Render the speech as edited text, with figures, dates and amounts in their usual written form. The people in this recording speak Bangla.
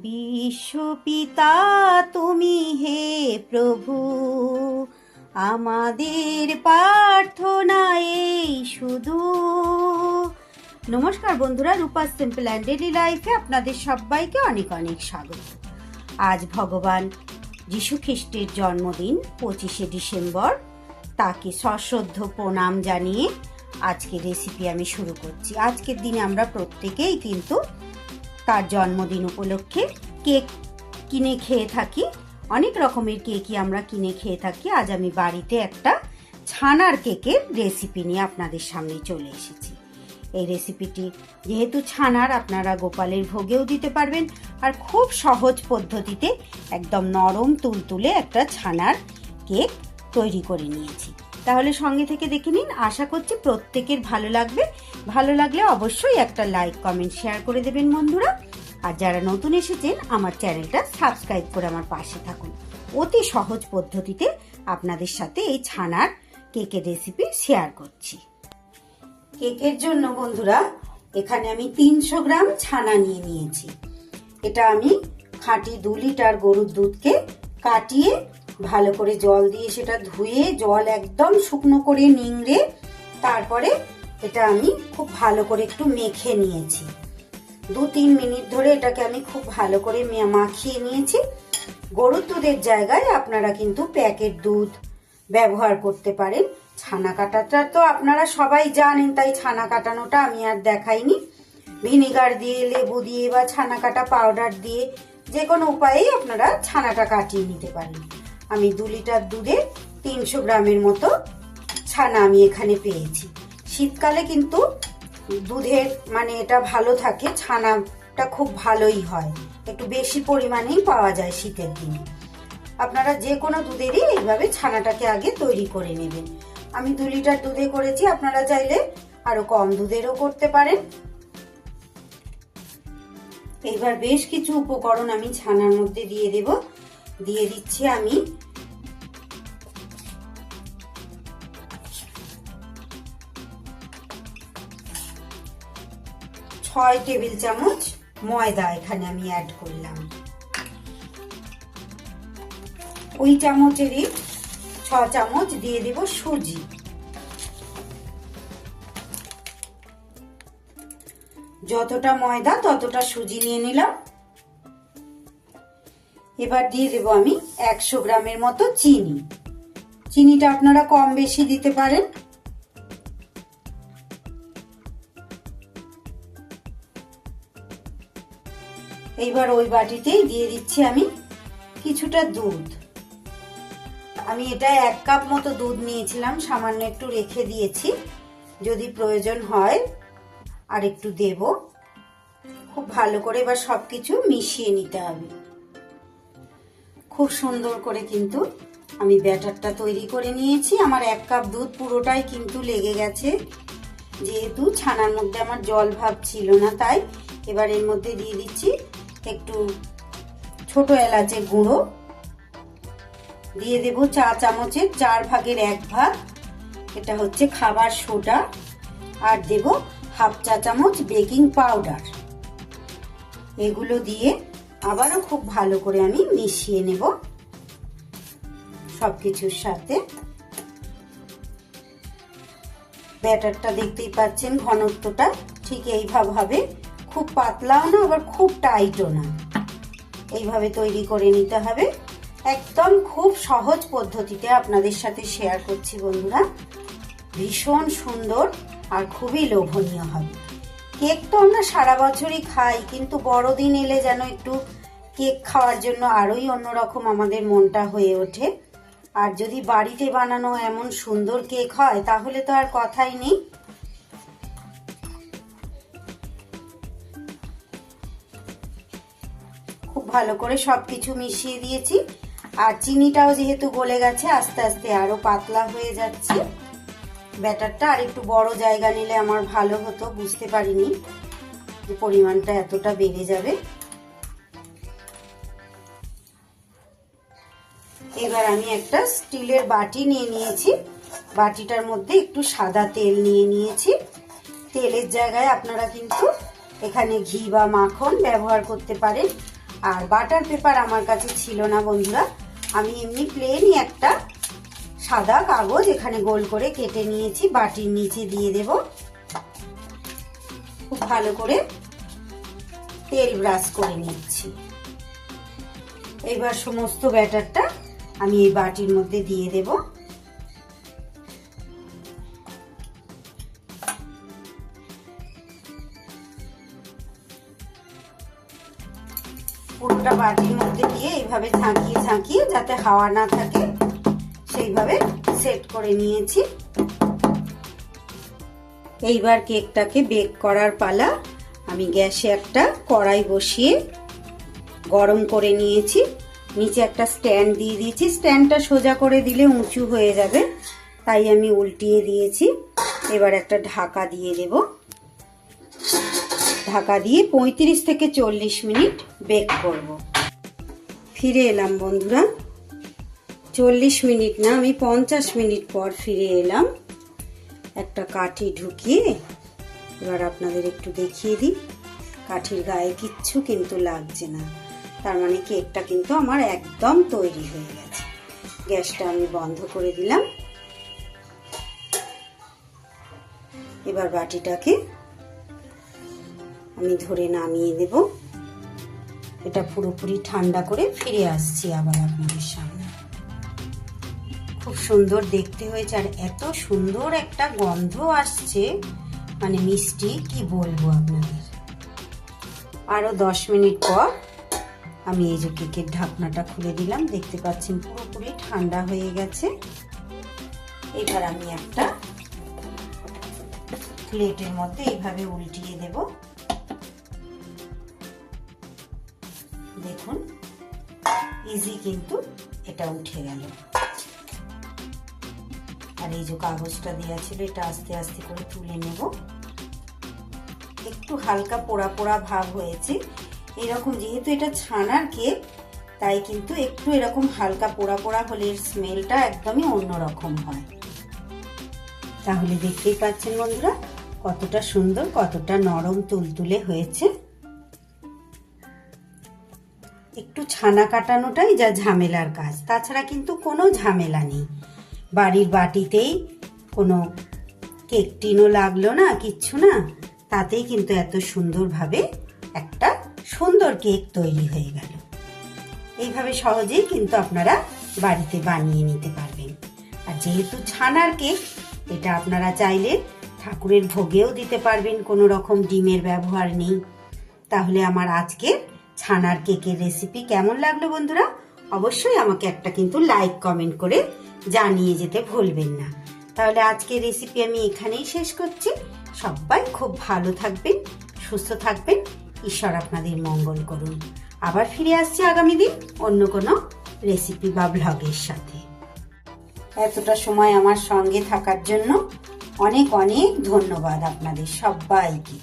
বিশ্বপিতা তুমি হে প্রভু, আমাদের প্রার্থনা এই শুধু। নমস্কার বন্ধুরা, রূপাস সিম্পল অ্যান্ড ডেইলি লাইফে আপনাদের সবাইকে অনেক অনেক স্বাগত। আজ ভগবান যীশু খ্রিস্টের জন্মদিন 25শে ডিসেম্বর। তাকে সশ্রদ্ধ প্রণাম জানিয়ে আজকে রেসিপি আমি শুরু করছি। আজকের দিনে আমরা প্রত্যেকেই কিন্তু তার জন্মদিন উপলক্ষে কেক কিনে খেয়ে থাকি। অনেক রকমের কেকই আমরা কিনে খেয়ে থাকি। আজ আমি বাড়িতে একটা ছানার কেকের রেসিপি নিয়ে আপনাদের সামনে চলে এসেছি। এই রেসিপিটি যেহেতু ছানার, আপনারা গোপালের ভোগেও দিতে পারবেন, আর খুব সহজ পদ্ধতিতে একদম নরম তুলতুলে একটা ছানার কেক তৈরি করে নিয়েছি। তাহলে সঙ্গে থেকে দেখে নিন। আশা করছি প্রত্যেকের ভালো লাগবে। ভালো লাগলে অবশ্যই একটা লাইক, কমেন্ট, শেয়ার করে দেবেন বন্ধুরা। আর যারা নতুন এসেছেন আমার চ্যানেলটা সাবস্ক্রাইব করে আমার পাশে থাকুন। অতি সহজ পদ্ধতিতে আপনাদের সাথে এই ছানার কেকের রেসিপি শেয়ার করছি। কেকের জন্য বন্ধুরা এখানে আমি 300 গ্রাম ছানা নিয়ে নিয়েছি। এটা আমি খাঁটি 2 লিটার গরুর দুধকে কাটিয়ে ভালো করে জল দিয়ে সেটা ধুয়ে জল একদম শুকনো করে নিংড়ে তারপরে এটা আমি খুব ভালো করে একটু মেখে নিয়েছি। 2-3 মিনিট ধরে এটাকে আমি খুব ভালো করে মাখিয়ে নিয়েছি। গরুর দুধের জায়গায় আপনারা কিন্তু প্যাকেট দুধ ব্যবহার করতে পারেন। ছানা কাটাটা তো আপনারা সবাই জানেন, তাই ছানা কাটানোটা আমি আর দেখাইনি। ভিনেগার দিয়ে, লেবু দিয়ে বা ছানা কাটা পাউডার দিয়ে যে কোনো উপায়েই আপনারা ছানাটা কাটিয়ে নিতে পারেন। আমি 2 লিটার দুধে 300 গ্রামের মতো ছানা আমি এখানে পেয়েছি। শীতকালে কিন্তু দুধের এটা ভালো থাকে, ছানাটা খুব ভালোই হয়, একটু বেশি পরিমাণেই পাওয়া যায় শীতের দিনে। আপনারা যে কোনো দুধেরই এইভাবে ছানাটাকে আগে তৈরি করে নেবেন। আমি 2 লিটার দুধে করেছি, আপনারা চাইলে আরো কম দুধেরও করতে পারেন। এইবার বেশ কিছু উপকরণ আমি ছানার মধ্যে দিয়ে দেব। দিয়ে দিচ্ছি আমি 6 টেবিল চামচ ময়দা এখানে আমি অ্যাড করলাম। ওই চামচেরই 6 চামচ দিয়ে দেব সুজি। যতটা ময়দা ততটা সুজি নিয়ে নিলাম। এবার দিয়ে দেব আমি 100 গ্রামের মতো চিনি। চিনিটা আপনারা কম বেশি দিতে পারেন। এইবার ওই বাটিতেই দিয়ে দিচ্ছি আমি কিছুটা দুধ। আমি এটা 1 কাপ মতো দুধ নিয়েছিলাম, সামান্য একটু রেখে দিয়েছি, যদি প্রয়োজন হয় আর একটু দেব। খুব ভালো করে এবার সবকিছু মিশিয়ে নিতে হবে। খুব সুন্দর করে কিন্তু আমি ব্যাটারটা তৈরি করে নিয়েছি। আমার 1 কাপ দুধ পুরোটাই কিন্তু লেগে গেছে, যেহেতু ছানার মধ্যে আমার জল ভাব ছিল না। তাই এবার এর মধ্যে দিয়ে দিচ্ছি একটু ছোট এলাচের গুঁড়ো, দিয়ে দেব 4 চামচের 4 ভাগের 1 ভাগ, এটা হচ্ছে খাবার সোডা, আর দেব 1/2 চা চামচ বেকিং পাউডার। এগুলো দিয়ে আবারও খুব ভালো করে আমি মিশিয়ে নেব সবকিছুর সাথে। ব্যাটারটা দেখতেই পাচ্ছেন ঘনত্বটা ঠিক এইভাবে হবে, খুব পাতলাও না আবার খুব টাইটও না, এইভাবে তৈরি করে নিতে হবে। একদম খুব সহজ পদ্ধতিতে আপনাদের সাথে শেয়ার করছি বন্ধুরা। ভীষণ সুন্দর আর খুবই লোভনীয় হবে। কেক তো আমরা সারা বছরই খাই, কিন্তু বড়দিন এলে যেন একটু কেক খাওয়ার জন্য আরোই অন্যরকম আমাদের মনটা হয়ে ওঠে। আর যদি বাড়িতে বানানো এমন সুন্দর কেক হয় তাহলে তো আর কথাই নেই। খুব ভালো করে সবকিছু মিশিয়ে দিয়েছি, আর চিনিটাও যেহেতু গলে গেছে আস্তে আস্তে আরো পাতলা হয়ে যাচ্ছে। ব্যাটারটা আর একটু বড় জায়গা নিলে আমার ভালো হতো, বুঝতে পারিনি যে পরিমাণটা এতটা বেড়ে যাবে। এবার আমি একটা স্টিলের বাটি নিয়ে নিয়েছি। বাটিটার মধ্যে একটু সাদা তেল নিয়ে নিয়েছি। তেলের জায়গায় আপনারা কিন্তু এখানে ঘি বা মাখন ব্যবহার করতে পারেন। আর বাটার পেপার আমার কাছে ছিল না বন্ধুরা, আমি এমনি প্লেনই একটা সাদা কাগজ এখানে গোল করে কেটে নিয়েছি, বাটির নিচে দিয়ে দেব। খুব ভালো করে তেল ব্রাশ করে নিচ্ছি। এবার সমস্ত ব্যাটারটা আমি এই বাটির মধ্যে দিয়ে দেব। পুরোটা বাটির মধ্যে দিয়ে এইভাবে ঝাঁকিয়ে ঝাঁকিয়ে যাতে হাওয়া না থাকে সেইভাবে সেট করে নিয়েছি। এইবার কেকটাকে বেক করার পালা। আমি গ্যাসে একটা কড়াই বসিয়ে গরম করে নিয়েছি, নিচে একটা স্ট্যান্ড দিয়ে দিয়েছি। স্ট্যান্ডটা সোজা করে দিলে উঁচু হয়ে যাবে, তাই আমি উল্টিয়ে দিয়েছি। এবার একটা ঢাকা দিয়ে দেব। ঢাকা দিয়ে 35 থেকে 40 মিনিট বেক করব। ফিরে এলাম বন্ধুরা। 40 মিনিট না, আমি 50 মিনিট পর ফিরে এলাম। একটা কাঠি ঢুকিয়ে এবার আপনাদের একটু দেখিয়ে দিই। কাঠির গায়ে কিচ্ছু কিন্তু লাগছে না, তার মানে কেকটা কিন্তু আমার একদম তৈরি হয়ে গেছে। গ্যাসটা আমি বন্ধ করে দিলাম। এবার বাটিটাকে আমি ধরে নামিয়ে দেব। এটা পুরোপুরি ঠান্ডা করে ফিরে আসছি আবার আপনাদের সামনে। খুব সুন্দর দেখতে হয়েছে, আর এত সুন্দর একটা গন্ধ আসছে, মানে মিষ্টি, কি বলবো আপনাদের। আরো 10 মিনিট পর আমি এই যে কেকের ঢাকনাটা খুলে দিলাম। দেখতে পাচ্ছেন পুরোপুরি ঠান্ডা হয়ে গেছে। এবার আমি একটা প্লেটের মধ্যে এইভাবে উল্টিয়ে দেব। দেখুন ইজি কিন্তু এটা উঠে গেল। আর এই যে কাগজটা দেওয়া ছিল, এটা আস্তে আস্তে করে তুলে নেব। একটু হালকা পোড়া পোড়া ভাব হয়েছে এরকম, যেহেতু এটা ছানার কেক তাই কিন্তু একটু এরকম হালকা পোড়া পোড়া হলে এর স্মেলটা একদমই অন্যরকম হয়। তাহলে দেখতেই পাচ্ছেন বন্ধুরা কতটা সুন্দর, কতটা নরম তুলতুলে হয়েছে। একটু ছানা কাটানোটাই যা ঝামেলার কাজ, তাছাড়া কিন্তু কোনো ঝামেলা নেই। বাড়ির বাটিতেই কোনো কেক টিনও লাগলো না, কিচ্ছু না, তাতেই কিন্তু এত সুন্দরভাবে একটা সুন্দর কেক তৈরি হয়ে গেল। এইভাবে সহজেই কিন্তু আপনারা বাড়িতে বানিয়ে নিতে পারবেন। আর যেহেতু ছানার কেক, এটা আপনারা চাইলে ঠাকুরের ভোগেও দিতে পারবেন, কোনো রকম ডিমের ব্যবহার নেই। তাহলে আমার আজকের ছানার কেকের রেসিপি কেমন লাগলো বন্ধুরা? অবশ্যই আমাকে একটা কিন্তু লাইক কমেন্ট করে জানিয়ে যেতে ভুলবেন না। তাহলে আজকের রেসিপি আমি এখানেই শেষ করছি। সবাই খুব ভালো থাকবেন, সুস্থ থাকবেন, ঈশ্বর আপনাদের মঙ্গল করুন। আবার ফিরে আসছি আগামী দিন অন্য কোনো রেসিপি বা ব্লগের সাথে। এতটা সময় আমার সঙ্গে থাকার জন্য অনেক অনেক ধন্যবাদ আপনাদের সবাইকে।